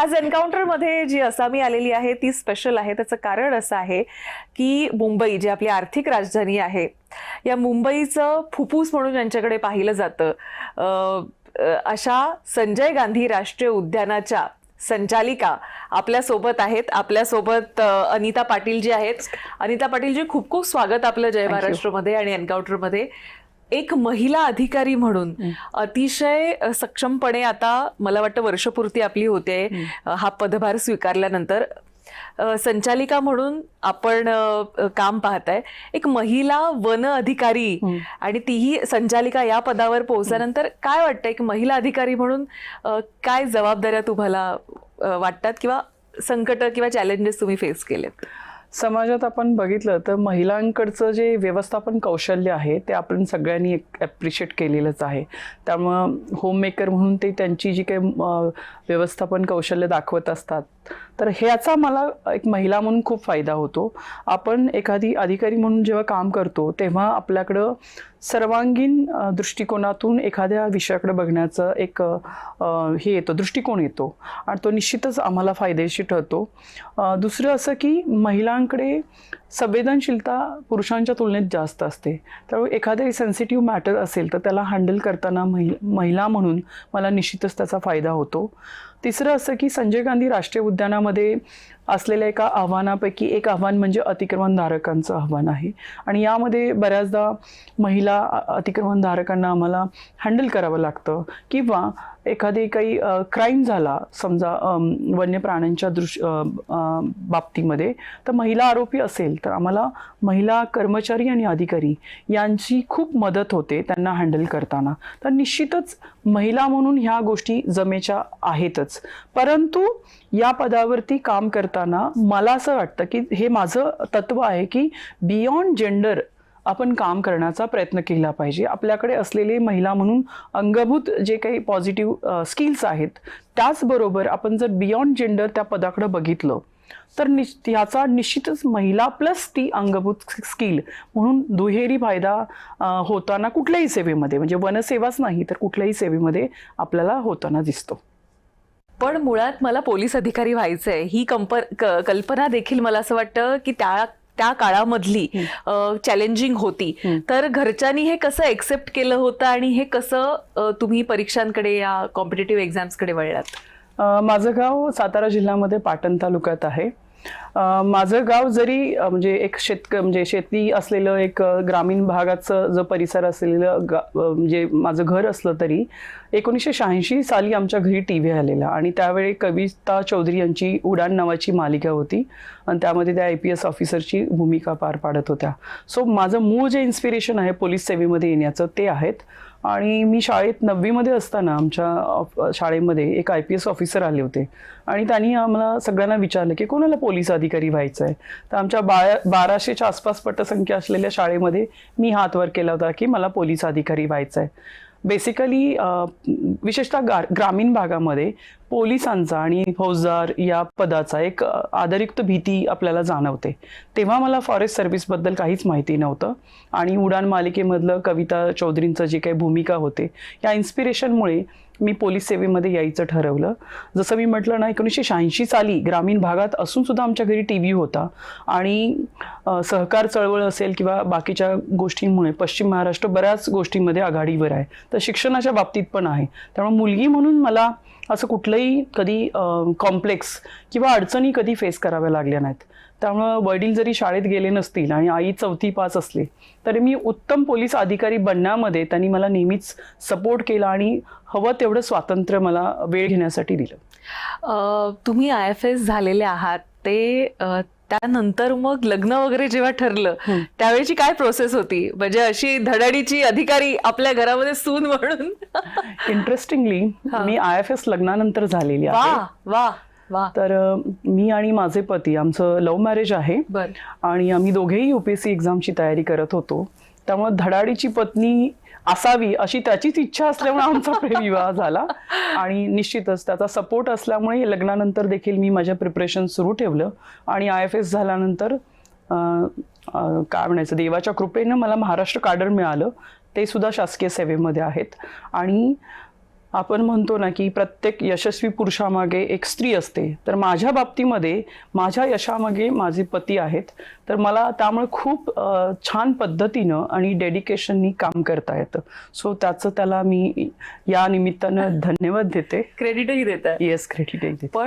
आज एन्काउंटर मध्ये जी असामी आलेली आहे ती स्पेशल आहे. त्याचं कारण असं आहे की मुंबई जी आपली आर्थिक राजधानी आहे, या मुंबईचं फुफ्फुस म्हणून ज्यांच्याकडे पाहिलं जातं, अशा संजय गांधी राष्ट्रीय उद्यानाच्या संचालिका आपल्या सोबत आहेत. आपल्या सोबत अनिता पाटील जी आहेत. अनिता पाटील जी, खूप खूप स्वागत आपलं जय महाराष्ट्रमध्ये आणि एन्काउंटर मध्ये. एक महिला अधिकारी म्हणून अतिशय सक्षमपणे आता मला वाटतं वर्षपूर्ती आपली होते हा पदभार स्वीकारल्यानंतर. संचालिका म्हणून आपण काम पाहताय. एक महिला वन अधिकारी आणि तीही संचालिका या पदावर पोहोचल्यानंतर काय वाटतं, एक महिला अधिकारी म्हणून काय जबाबदाऱ्या तुम्हाला वाटतात किंवा संकट किंवा चॅलेंजेस तुम्ही फेस केलेत? समाजात आपण बघितलं तर महिलांकडचं जे व्यवस्थापन कौशल्य आहे ते आपण सगळ्यांनी ॲप्रिशिएट केलेलंच आहे. त्यामुळं होममेकर म्हणून ते त्यांची जी काही व्यवस्थापन कौशल्य दाखवत असतात, तर ह्याचा मला एक महिला म्हणून खूप फायदा होतो. आपण एखादी अधिकारी म्हणून जेव्हा काम करतो तेव्हा आपल्याकडं सर्वांगीण दृष्टिकोनातून एखाद्या विषयाकडे बघण्याचं एक हे येतो, दृष्टिकोन येतो आणि तो निश्चितच आम्हाला फायदेशीर ठरतो. दुसरं असं की महिलांकडे संवेदनशीलता पुरुषांच्या तुलनेत जास्त असते. त्यामुळे एखादे सेन्सिटिव्ह मॅटर असेल तर त्याला हँडल करताना महिला म्हणून मला निश्चितच त्याचा फायदा होतो. तिसरं असं की संजय गांधी राष्ट्रीय उद्यानामध्ये असलेल्या एका आव्हानापैकी एक आव्हान म्हणजे अतिक्रमणधारकांचं आव्हान आहे आणि यामध्ये बऱ्याचदा महिला अतिक्रमणधारकांना आम्हाला हँडल करावं लागतं किंवा एखादी काही क्राईम झाला समजा वन्य प्राण्यांच्या बाबतीमध्ये, तर महिला आरोपी असेल तर आम्हाला महिला कर्मचारी आणि अधिकारी यांची खूप मदत होते त्यांना हँडल करताना. तर निश्चितच महिला म्हणून ह्या गोष्टी जमेच्या आहेतच. परंतु या पदावरती काम करताना मला असं वाटतं की हे माझं तत्व आहे की बियॉन्ड जेंडर आपण काम करण्याचा प्रयत्न केला पाहिजे. आपल्याकडे असलेले महिला म्हणून अंगभूत जे काही पॉझिटिव्ह स्किल्स आहेत, त्याचबरोबर आपण जर बियॉन्ड जेंडर त्या पदाकडे बघितलं तर ह्याचा निश्चितच महिला प्लस ती अंगभूत स्किल म्हणून दुहेरी फायदा होताना कुठल्याही सेवेमध्ये, म्हणजे वनसेवाच नाही तर कुठल्याही सेवेमध्ये आपल्याला होताना दिसतो. पण मुळात मला पोलीस अधिकारी व्हायचंय ही कल्पना देखील मला असं वाटतं की त्या काळामधली चॅलेंजिंग होती. तर घरच्यांनी हे कसं एक्सेप्ट केलं होतं आणि हे कसं तुम्ही परीक्षांकडे या कॉम्पिटिटिव्ह एक्झाम्सकडे वळलात? माझं गाव सातारा जिल्ह्यामध्ये पाटण तालुक्यात आहे. माझं गाव जरी म्हणजे एक म्हणजे शेती असलेलं एक ग्रामीण भागाचं जो परिसर असलेलं म्हणजे माझं घर असलं तरी 1986 साली आमच्या घरी TV आलेला आणि त्यावेळी कविता चौधरी यांची उडान नावाची मालिका होती आणि त्यामध्ये त्या IPS ऑफिसरची भूमिका पार पाडत होत्या. सो माझं मूळ जे इन्स्पिरेशन आहे पोलीस सेवेमध्ये येण्याचं ते आहेत. आणि मी शाळेत 9वी मध्ये असताना आमच्या शाळेमध्ये एक IPS ऑफिसर आले होते आणि त्यांनी आम्हाला सगळ्यांना विचारलं की कोणाला पोलीस अधिकारी व्हायचं आहे. तर आमच्या 1200च्या आसपास पटसंख्या असलेल्या शाळेमध्ये मी हात वर केला होता की मला पोलीस अधिकारी व्हायचं आहे. बेसिकली विशेषतः ग्रामीण भागामध्ये पोलिसांचा आणि फौजदार या पदाचा एक आदरयुक्त भीती आपल्याला जाणवते. तेव्हा मला फॉरेस्ट सर्व्हिसबद्दल काहीच माहिती नव्हतं आणि उडान मालिकेमधलं कविता चौधरींचं जे काही भूमिका होते या इन्स्पिरेशनमुळे मी पोलीस सेवेमध्ये यायचं ठरवलं. जसं मी म्हटलं ना, 1986 साली ग्रामीण भागात असून सुद्धा आमच्या घरी TV होता आणि सहकार चळवळ असेल किंवा बाकीच्या गोष्टींमुळे पश्चिम महाराष्ट्र बऱ्याच गोष्टींमध्ये आघाडीवर आहे, तर शिक्षणाच्या बाबतीत पण आहे. त्यामुळे मुलगी म्हणून मला असं कुठलंही कधी कॉम्प्लेक्स किंवा अडचणी कधी फेस कराव्या लागल्या नाहीत. त्यामुळं वडील जरी शाळेत गेले नसतील आणि आई 4थी-5 असले तरी मी उत्तम पोलीस अधिकारी बनण्यामध्ये त्यांनी मला नेहमीच सपोर्ट केला आणि हवं तेवढं स्वातंत्र्य मला वेळ घेण्यासाठी दिलं. तुम्ही IFS झालेले आहात, ते त्यानंतर मग लग्न वगैरे जेव्हा ठरलं त्यावेळेची काय प्रोसेस होती? म्हणजे अशी धडाडीची अधिकारी आपल्या घरामध्ये सून म्हणून? इंटरेस्टिंगली मी IFS लग्नानंतर झालेली आहे. वा वा. तर मी आणि माझे पती, आमचं लव्ह मॅरेज आहे आणि आम्ही दोघेही UPSC एक्झामची तयारी करत होतो. त्यामुळे धडाडीची पत्नी असावी अशी त्याचीच इच्छा असल्यामुळे आमचा प्रेमविवाह झाला आणि निश्चितच त्याचा सपोर्ट असल्यामुळे लग्नानंतर देखील मी माझ्या प्रिपरेशन सुरू ठेवलं आणि IFS झाल्यानंतर काय म्हणायचं, देवाच्या कृपेनं मला महाराष्ट्र काडर मिळालं. ते सुद्धा शासकीय सेवेमध्ये आहेत आणि आपण म्हणतो ना की प्रत्येक यशस्वी पुरुषामागे एक स्त्री असते, तर माझ्या बाबतीमध्ये माझ्या यशामागे माझे पती आहेत. तर मला त्यामुळे खूप छान पद्धतीनं आणि डेडिकेशननी काम करता येतं. सो त्याला मी या निमित्तानं धन्यवाद देते. क्रेडिटही देत आहे. येस, क्रेडिट देते.